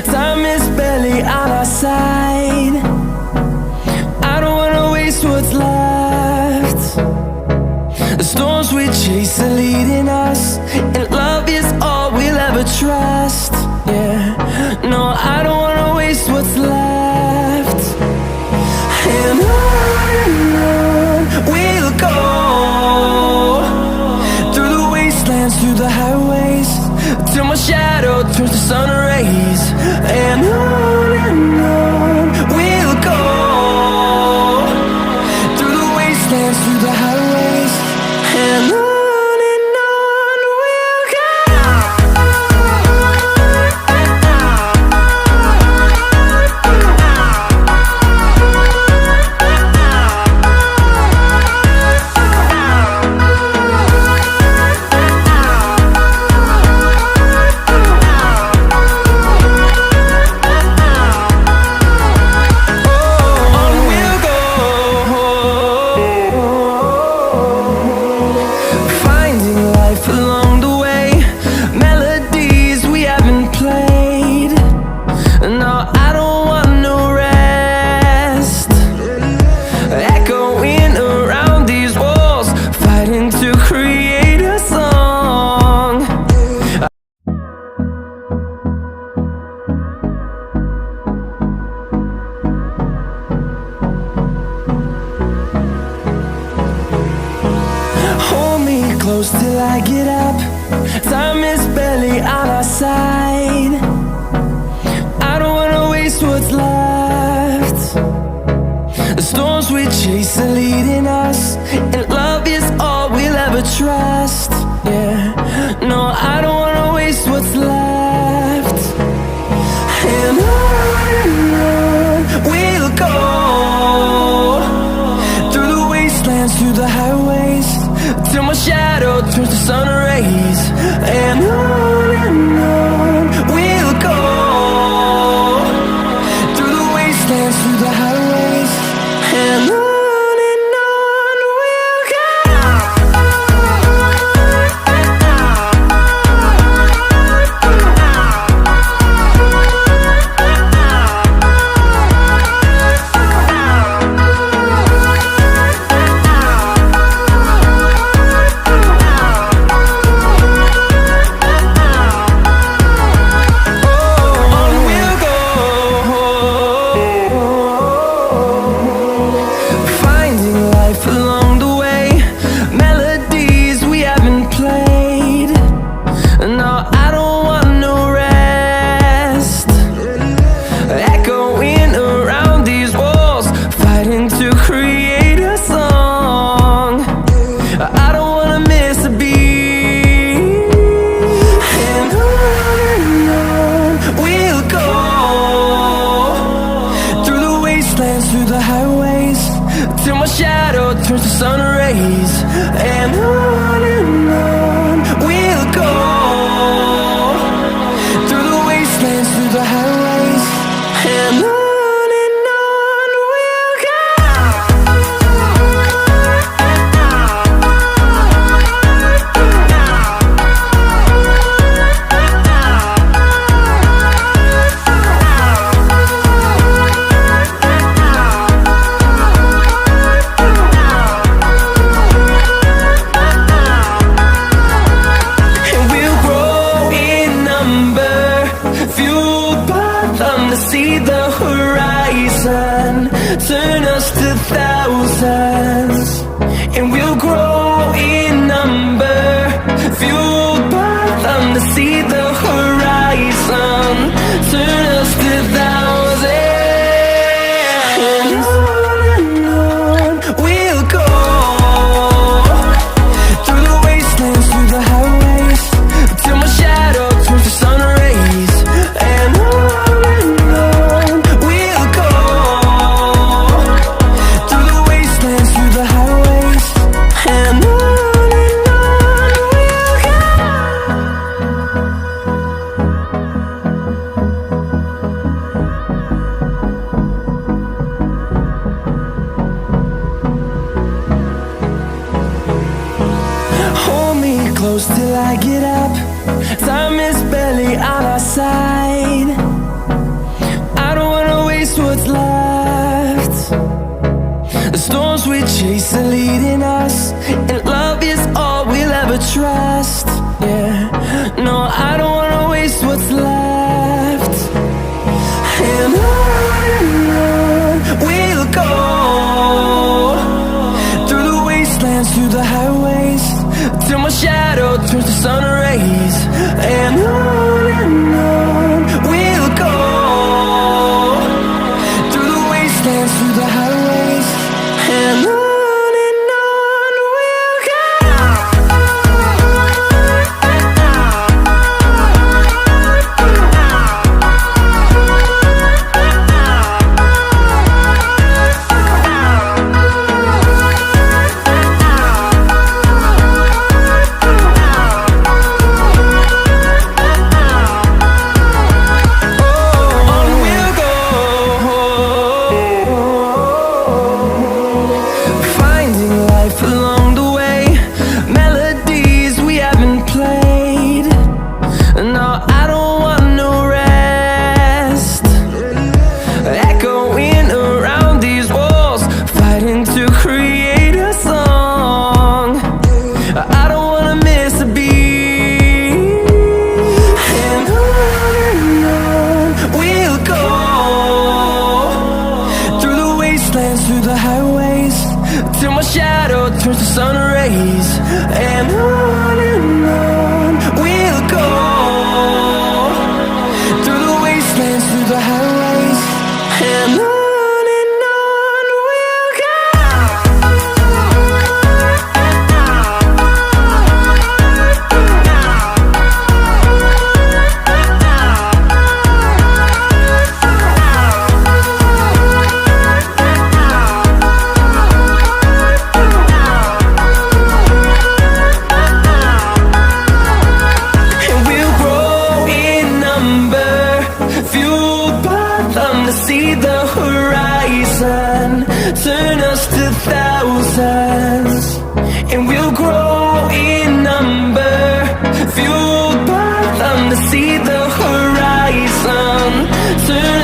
Time is barely on our side. I don't wanna waste what's left. The storms we chase are leading us, and love is all we'll ever trust. Yeah, no, I don't wanna waste what's left. And on we'll go, through the wastelands, through the highways, till my shadow turns to sun rays. And on we'll go, through the wastelands, through the highways, and on we'll go. Close till I get up. Time is barely on our side. I don't wanna waste what's left. The storms we chase are leading us, and love is all we'll ever trust. Yeah, no, I don't wanna waste what's left. And on we'll go, through the wastelands, through the highways, till my shadow turns to sun rays. And on we'll go, through the wastelands, through the highways, and on we'll go. Through the highways, till my shadow turns to sun rays. And on we'll go, through the wastelands, through the highways, and on we'll go. See the horizon turn us to thousands, and we'll grow in number, fueled by them. To see the horizon turn us to thousands, and on we'll go, through the wastelands, through the highways, till my shadow turns to sun rays. And close till I get up. Time is barely on our side. peace are leading us, and love is all we'll ever trust. Yeah, no, I don't wanna waste what's left. And on we'll go, through the wastelands, through the highways, till my shadow turns to sun rays. And on we'll go, through the wastelands, through the highways, and on. Through the highways, till my shadow turns to sun rays. And on we'll go, through the wastelands, through the highways, and on. See the horizon turn us to thousands, and we'll grow in number, fueled by them to see the horizon turn